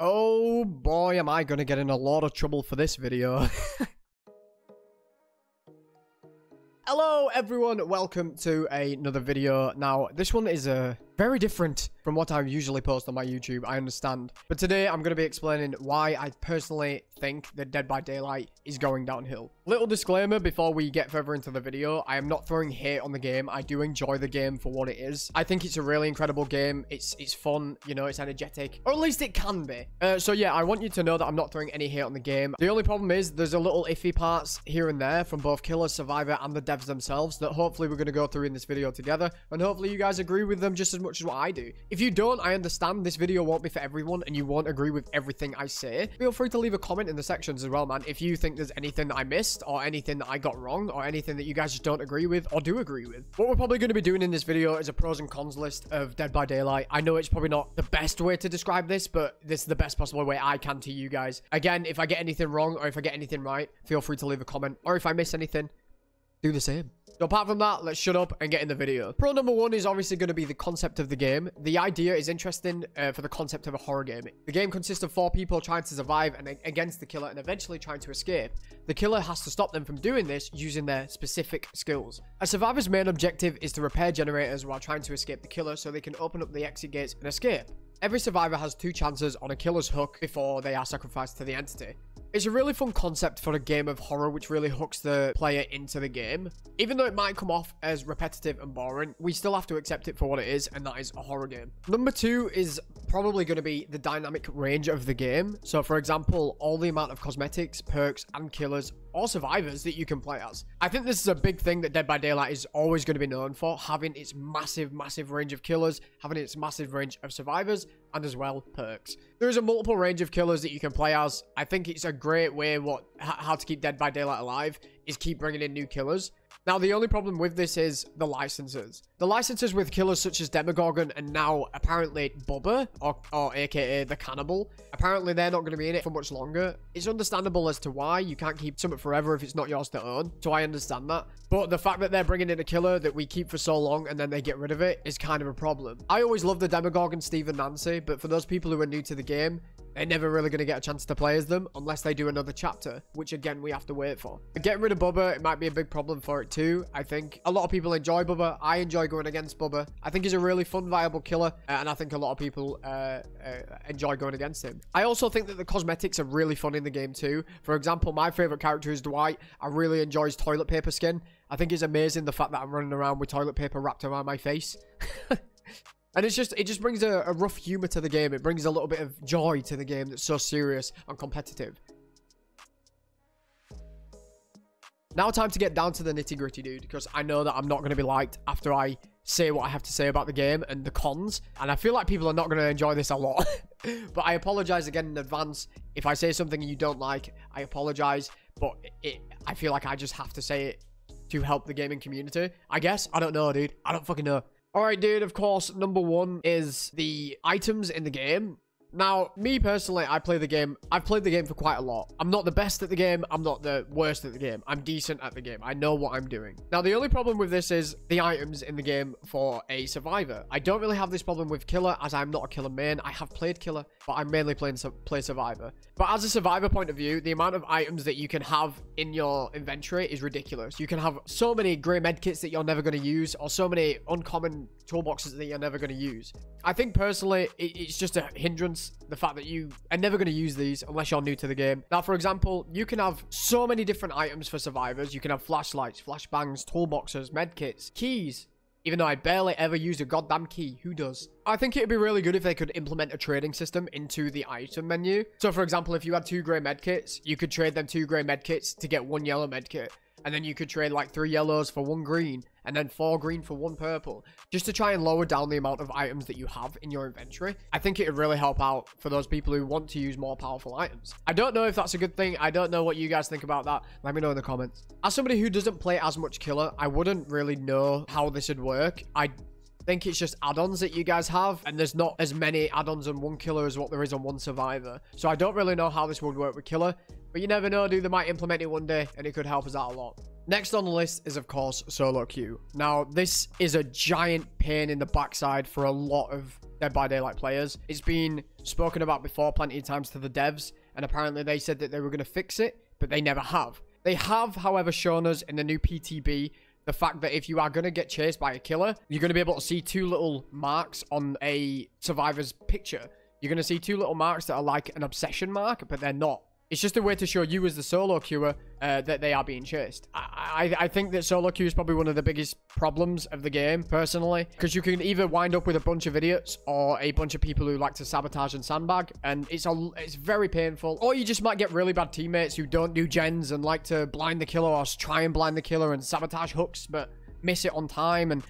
Oh boy, am I gonna get in a lot of trouble for this video. Hello everyone, welcome to another video. Now, this one is very different from what I usually post on my YouTube, I understand. But today I'm going to be explaining why I personally think that Dead by Daylight is going downhill. Little disclaimer before we get further into the video, I am not throwing hate on the game. I do enjoy the game for what it is. I think it's a really incredible game. It's fun, you know, it's energetic. Or at least it can be. So yeah, I want you to know that I'm not throwing any hate on the game. The only problem is there's a little iffy parts here and there from both Killer, Survivor, and the devs themselves that hopefully we're going to go through in this video together. And hopefully you guys agree with them just as much as what I do. If you don't, I understand this video won't be for everyone and you won't agree with everything I say. Feel free to leave a comment in the sections as well, man. If you think there's anything that I missed or anything that I got wrong or anything that you guys just don't agree with or do agree with. What we're probably going to be doing in this video is a pros and cons list of Dead by Daylight. I know it's probably not the best way to describe this, but this is the best possible way I can to you guys. Again, if I get anything wrong or if I get anything right, feel free to leave a comment. Or if I miss anything, do the same. So apart from that, let's shut up and get in the video. Pro number one is obviously going to be the concept of the game. The idea is interesting for the concept of a horror game. The game consists of 4 people trying to survive and against the killer and eventually trying to escape. The killer has to stop them from doing this using their specific skills. A survivor's main objective is to repair generators while trying to escape the killer so they can open up the exit gates and escape. Every survivor has 2 chances on a killer's hook before they are sacrificed to the entity. It's a really fun concept for a game of horror which really hooks the player into the game. Even though it might come off as repetitive and boring, we still have to accept it for what it is, and that is a horror game. Number 2 is probably going to be the dynamic range of the game. So for example, all the amount of cosmetics, perks, and killers or survivors that you can play as. I think this is a big thing that Dead by Daylight is always going to be known for, having its massive range of killers, having its massive range of survivors, and as well perks. There is a multiple range of killers that you can play as. I think it's a great way how to keep Dead by Daylight alive is keep bringing in new killers. Now, the only problem with this is the licenses. The licenses with killers such as Demogorgon and now apparently Bubba, or aka the Cannibal, apparently they're not going to be in it for much longer. It's understandable as to why. You can't keep something forever if it's not yours to own, so I understand that. But the fact that they're bringing in a killer that we keep for so long and then they get rid of it is kind of a problem. I always love the Demogorgon, Steve and Nancy, but for those people who are new to the game, they're never really going to get a chance to play as them unless they do another chapter, which again, we have to wait for. But getting rid of Bubba, it might be a big problem for it too. I think a lot of people enjoy Bubba. I enjoy going against Bubba. I think he's a really fun, viable killer, and I think a lot of people enjoy going against him. I also think that the cosmetics are really fun in the game too. For example, my favorite character is Dwight. I really enjoy his toilet paper skin. I think it's amazing the fact that I'm running around with toilet paper wrapped around my face. And it just brings a rough humor to the game. It brings a little bit of joy to the game that's so serious and competitive. Now time to get down to the nitty gritty, dude, because I know that I'm not going to be liked after I say what I have to say about the game and the cons. And I feel like people are not going to enjoy this a lot. But I apologize again in advance. If I say something you don't like, I apologize. But I feel like I just have to say it to help the gaming community. I guess. I don't know, dude. I don't fucking know. Alright, dude, of course, number 1 is the items in the game. Now, me personally, I've played the game for quite a lot. I'm not the best at the game. I'm not the worst at the game. I'm decent at the game. I know what I'm doing. Now, the only problem with this is the items in the game for a survivor. I don't really have this problem with killer as I'm not a killer main. I have played killer, but I'm mainly play survivor. But as a survivor point of view, the amount of items that you can have in your inventory is ridiculous. You can have so many grey medkits that you're never going to use, or so many uncommon toolboxes that you're never going to use. I think personally, it's just a hindrance, the fact that you are never going to use these unless you're new to the game. Now, for example, you can have so many different items for survivors. You can have flashlights, flashbangs, toolboxes, medkits, keys. Even though I barely ever use a goddamn key. Who does? I think it'd be really good if they could implement a trading system into the item menu. So, for example, if you had 2 grey medkits, you could trade them 2 grey medkits to get 1 yellow medkit. And then you could trade like 3 yellows for 1 green, and then 4 green for 1 purple, just to try and lower down the amount of items that you have in your inventory. I think it would really help out for those people who want to use more powerful items. I don't know if that's a good thing. I don't know what you guys think about that. Let me know in the comments. As somebody who doesn't play as much killer, I wouldn't really know how this would work. I think it's just add-ons that you guys have, and there's not as many add-ons on 1 killer as what there is on 1 survivor. So I don't really know how this would work with killer, but you never know, dude. They might implement it one day and it could help us out a lot. Next on the list is, of course, solo queue. Now, this is a giant pain in the backside for a lot of Dead by Daylight players. It's been spoken about before plenty of times to the devs, and apparently they said that they were going to fix it, but they never have. They have, however, shown us in the new PTB the fact that if you are going to get chased by a killer, you're going to be able to see two little marks on a survivor's picture. You're going to see two little marks that are like an obsession mark, but they're not. It's just a way to show you as the solo queuer that they are being chased. I think that solo queue is probably one of the biggest problems of the game, personally, because you can either wind up with a bunch of idiots or a bunch of people who like to sabotage and sandbag, and it's very painful. Or you just might get really bad teammates who don't do gens and like to blind the killer or try and blind the killer and sabotage hooks, but miss it on time. And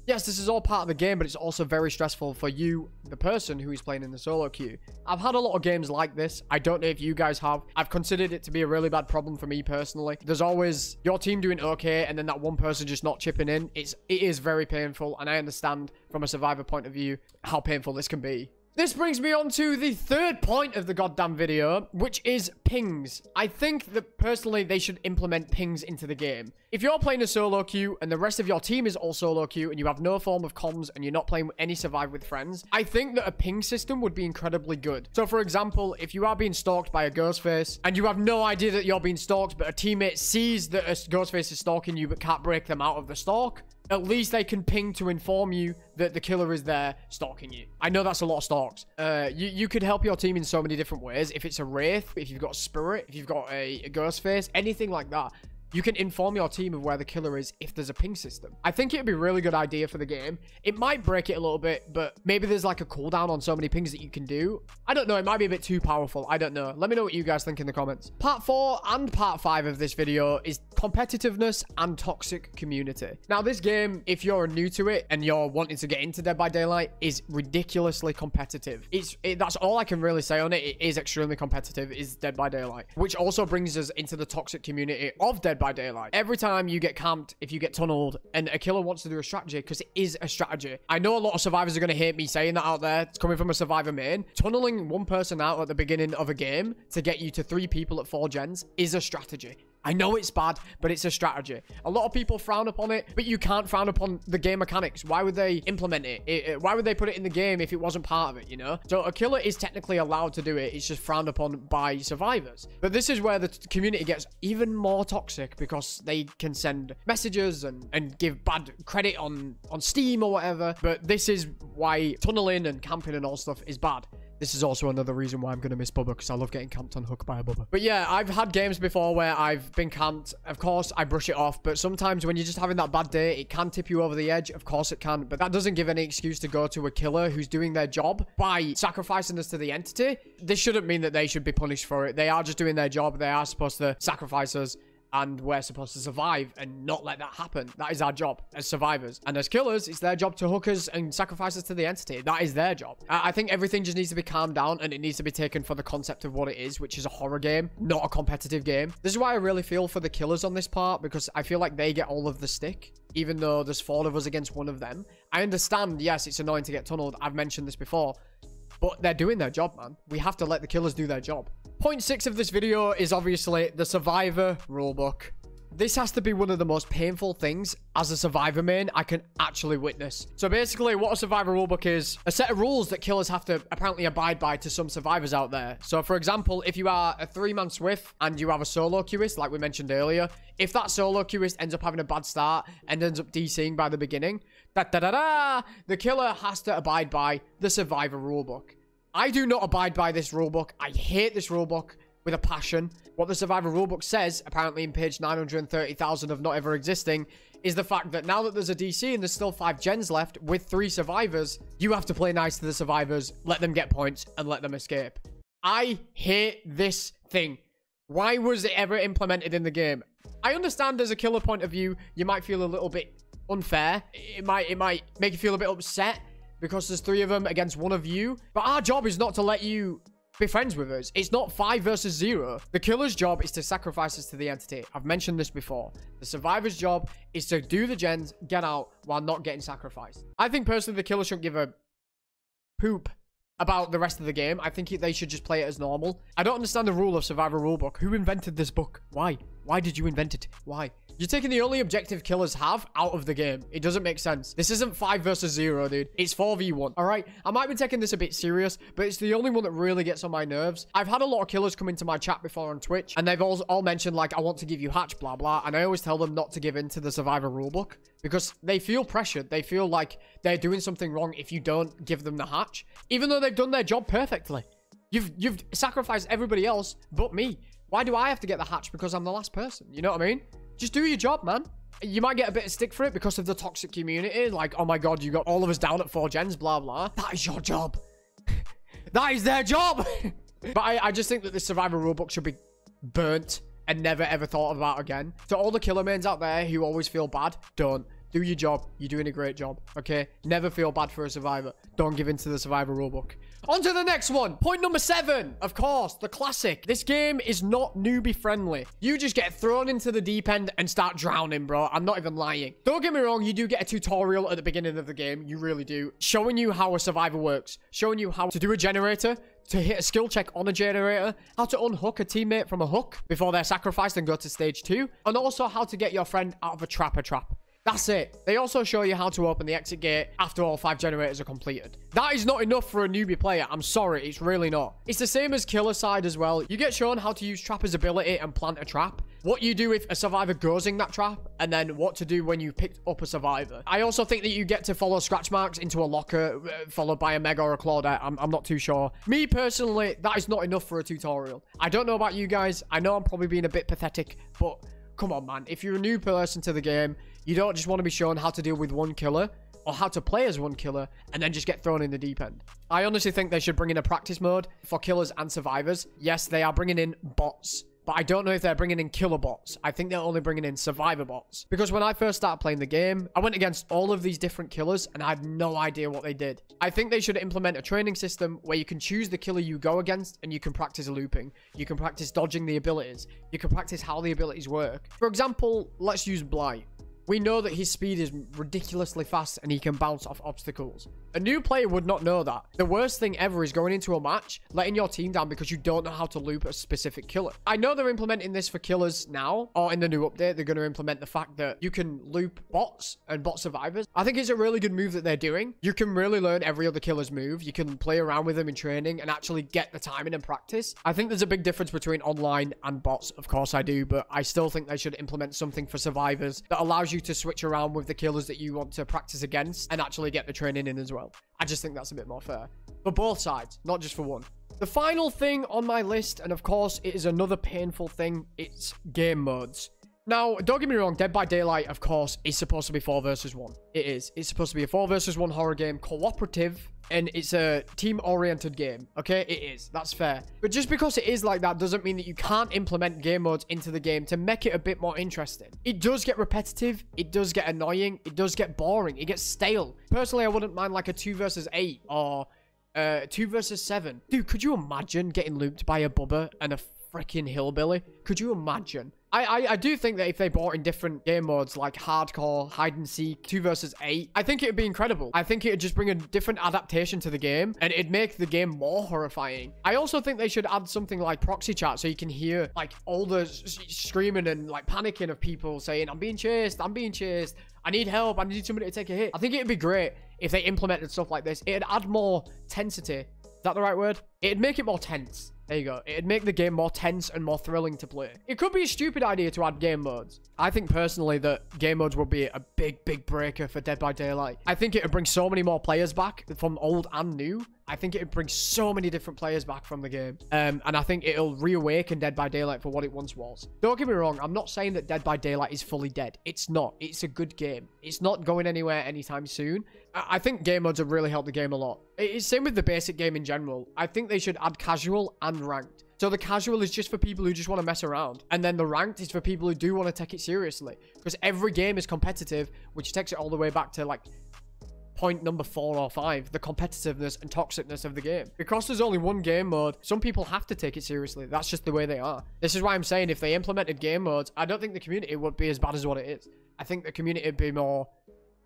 yes, this is all part of the game, but it's also very stressful for you, the person who is playing in the solo queue. I've had a lot of games like this. I don't know if you guys have. I've considered it to be a really bad problem for me personally. There's always your team doing okay, and then that one person just not chipping in. It is very painful, and I understand from a survivor point of view how painful this can be. This brings me on to the third point of the goddamn video, which is pings. I think that personally they should implement pings into the game. If you're playing a solo queue and the rest of your team is all solo queue and you have no form of comms and you're not playing any survive with friends, I think that a ping system would be incredibly good. So for example, if you are being stalked by a ghostface and you have no idea that you're being stalked, but a teammate sees that a ghostface is stalking you but can't break them out of the stalk, at least they can ping to inform you that the killer is there stalking you. I know that's a lot of stalks. You could help your team in so many different ways. If it's a wraith, if you've got a spirit, if you've got a ghost face, anything like that, you can inform your team of where the killer is if there's a ping system. I think it'd be a really good idea for the game. It might break it a little bit, but maybe there's like a cooldown on so many pings that you can do. I don't know. It might be a bit too powerful. I don't know. Let me know what you guys think in the comments. Part 4 and part 5 of this video is competitiveness and toxic community. Now, this game, if you're new to it and you're wanting to get into Dead by Daylight, is ridiculously competitive. That's all I can really say on it. It is extremely competitive, is Dead by Daylight, which also brings us into the toxic community of Dead by Daylight. Every time you get camped, if you get tunneled, and a killer wants to do a strategy, because it is a strategy. I know a lot of survivors are going to hate me saying that out there. It's coming from a survivor main. Tunneling one person out at the beginning of a game to get you to 3 people at 4 gens is a strategy. I know it's bad, but it's a strategy. A lot of people frown upon it, but you can't frown upon the game mechanics. Why would they implement it? Why would they put it in the game if it wasn't part of it, you know? So a killer is technically allowed to do it. It's just frowned upon by survivors. But this is where the community gets even more toxic, because they can send messages and give bad credit on Steam or whatever. But this is why tunneling and camping and all stuff is bad. This is also another reason why I'm going to miss Bubba, because I love getting camped on hook by a Bubba. But yeah, I've had games before where I've been camped. Of course, I brush it off. But sometimes when you're just having that bad day, it can tip you over the edge. Of course it can. But that doesn't give any excuse to go to a killer who's doing their job by sacrificing us to the entity. This shouldn't mean that they should be punished for it. They are just doing their job. They are supposed to sacrifice us, and we're supposed to survive and not let that happen. That is our job as survivors. And as killers, it's their job to hook us and sacrifice us to the entity. That is their job. I think everything just needs to be calmed down, and it needs to be taken for the concept of what it is, which is a horror game, not a competitive game. This is why I really feel for the killers on this part, because I feel like they get all of the stick, even though there's 4 of us against 1 of them. I understand, yes, it's annoying to get tunneled. I've mentioned this before. But they're doing their job, man. We have to let the killers do their job. Point 6 of this video is obviously the survivor rulebook. This has to be one of the most painful things as a survivor main I can actually witness. So basically, what a survivor rulebook is a set of rules that killers have to apparently abide by to some survivors out there. So for example, if you are a 3-man swift and you have a solo queuist, like we mentioned earlier, if that solo queuist ends up having a bad start and ends up DCing by the beginning, the killer has to abide by the survivor rulebook. I do not abide by this rulebook. I hate this rulebook with a passion. What the survivor rulebook says, apparently in page 930,000 of not ever existing, is the fact that now that there's a DC and there's still 5 gens left with 3 survivors, you have to play nice to the survivors, let them get points, and let them escape. I hate this thing. Why was it ever implemented in the game? I understand as a killer point of view, you might feel a little bit unfair. It might make you feel a bit upset because there's 3 of them against 1 of you. But our job is not to let you be friends with us. It's not 5 versus 0. The killer's job is to sacrifice us to the entity. I've mentioned this before. The survivor's job is to do the gens, get out while not getting sacrificed. I think personally the killer shouldn't give a poop about the rest of the game. I think they should just play it as normal. I don't understand the rule of survivor rulebook. Who invented this book? Why? Why did you invent it? Why? You're taking the only objective killers have out of the game. It doesn't make sense. This isn't 5 versus 0, dude. It's 4v1, all right? I might be taking this a bit serious, but it's the only one that really gets on my nerves. I've had a lot of killers come into my chat before on Twitch, and they've all mentioned, like, I want to give you hatch, blah, blah, and I always tell them not to give in to the Survivor rulebook because they feel pressured. They feel like they're doing something wrong if you don't give them the hatch, even though they've done their job perfectly. You've sacrificed everybody else but me. Why do I have to get the hatch because I'm the last person? You know what I mean? Just do your job, man. You might get a bit of stick for it because of the toxic community. Like, oh my god, you got all of us down at 4 gens, blah, blah. That is your job. That is their job. But I just think that the Survivor rulebook should be burnt and never, ever thought about again. To all the killer mains out there who always feel bad, don't. Do your job. You're doing a great job, okay? Never feel bad for a survivor. Don't give in to the Survivor rulebook. On to the next one. Point number 7. Of course, the classic. This game is not newbie friendly. You just get thrown into the deep end and start drowning, bro. I'm not even lying. Don't get me wrong. You do get a tutorial at the beginning of the game. You really do. Showing you how a survivor works. Showing you how to do a generator, to hit a skill check on a generator, how to unhook a teammate from a hook before they're sacrificed and go to stage 2, and also how to get your friend out of a trap. That's it. They also show you how to open the exit gate after all 5 generators are completed. That is not enough for a newbie player. I'm sorry, it's really not. It's the same as killer side as well. You get shown how to use trapper's ability and plant a trap. What you do if a survivor goes in that trap, and then what to do when you picked up a survivor. I also think that you get to follow scratch marks into a locker, followed by a mega or a Claudette. I'm not too sure. Me, personally, that is not enough for a tutorial. I don't know about you guys. I know I'm probably being a bit pathetic, but come on, man. If you're a new person to the game, you don't just want to be shown how to deal with one killer or how to play as one killer and then just get thrown in the deep end. I honestly think they should bring in a practice mode for killers and survivors. Yes, they are bringing in bots, but I don't know if they're bringing in killer bots. I think they're only bringing in survivor bots. Because when I first started playing the game, I went against all of these different killers and I had no idea what they did. I think they should implement a training system where you can choose the killer you go against and you can practice looping. You can practice dodging the abilities. You can practice how the abilities work. For example, let's use Blight. We know that his speed is ridiculously fast and he can bounce off obstacles. A new player would not know that. The worst thing ever is going into a match, letting your team down because you don't know how to loop a specific killer. I know they're implementing this for killers now, or in the new update, they're going to implement the fact that you can loop bots and bot survivors. I think it's a really good move that they're doing. You can really learn every other killer's move. You can play around with them in training and actually get the timing and practice. I think there's a big difference between online and bots. Of course I do, but I still think they should implement something for survivors that allows you to switch around with the killers that you want to practice against and actually get the training in as well. I just think that's a bit more fair for both sides, not just for one. The final thing on my list, and of course it is another painful thing, it's game modes. Now, don't get me wrong, Dead by Daylight, of course, is supposed to be 4 versus 1. It is. It's supposed to be a 4 versus 1 horror game, cooperative, and it's a team-oriented game, okay? It is. That's fair. But just because it is like that doesn't mean that you can't implement game modes into the game to make it a bit more interesting. It does get repetitive. It does get annoying. It does get boring. It gets stale. Personally, I wouldn't mind like a 2 versus 8 or 2 versus 7. Dude, could you imagine getting looped by a bubba and a freaking hillbilly? Could you imagine? I do think that if they brought in different game modes like hardcore, hide and seek, 2 versus 8, I think it would be incredible. I think it would just bring a different adaptation to the game and it'd make the game more horrifying. I also think they should add something like proxy chat so you can hear like all the screaming and like panicking of people saying, I'm being chased, I need help, I need somebody to take a hit. I think it'd be great if they implemented stuff like this. It'd add more tensity. Is that the right word? It'd make it more tense. There you go. It'd make the game more tense and more thrilling to play. It could be a stupid idea to add game modes. I think personally that game modes would be a big breaker for Dead by Daylight. I think it would bring so many more players back from old and new. I think it would bring so many different players back from the game. And I think it'll reawaken Dead by Daylight for what it once was. Don't get me wrong. I'm not saying that Dead by Daylight is fully dead. It's not. It's a good game. It's not going anywhere anytime soon. I think game modes have really helped the game a lot. It's same with the basic game in general. I think they should add casual and ranked. So the casual is just for people who just want to mess around. And then the ranked is for people who do want to take it seriously. Because every game is competitive, which takes it all the way back to like point number 4 or 5, the competitiveness and toxicness of the game. Because there's only one game mode, some people have to take it seriously. That's just the way they are. This is why I'm saying if they implemented game modes, I don't think the community would be as bad as what it is. I think the community would be more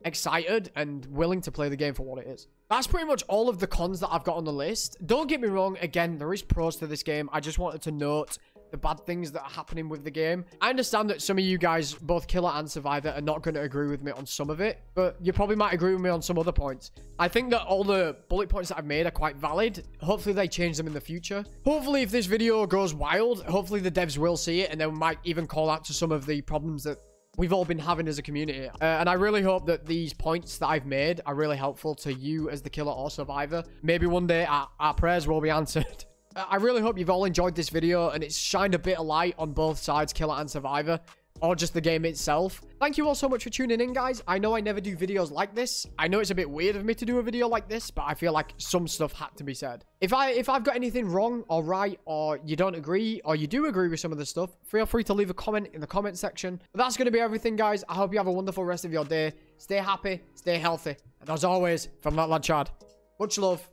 excited and willing to play the game for what it is. That's pretty much all of the cons that I've got on the list. Don't get me wrong, again, there is pros to this game. I just wanted to note the bad things that are happening with the game. I understand that some of you guys, both Killer and Survivor, are not going to agree with me on some of it, but you probably might agree with me on some other points. I think that all the bullet points that I've made are quite valid. Hopefully they change them in the future. Hopefully if this video goes wild, hopefully the devs will see it and they might even call out to some of the problems that we've all been having as a community. And I really hope that these points that I've made are really helpful to you as the Killer or Survivor. Maybe one day our prayers will be answered. I really hope you've all enjoyed this video and it's shined a bit of light on both sides, Killer and Survivor, or just the game itself. Thank you all so much for tuning in, guys. I know I never do videos like this. I know it's a bit weird of me to do a video like this, but I feel like some stuff had to be said. If I've got anything wrong or right, or you don't agree, or you do agree with some of the stuff, feel free to leave a comment in the comment section. But that's going to be everything, guys. I hope you have a wonderful rest of your day. Stay happy, stay healthy. And as always, from that lad Chad, much love.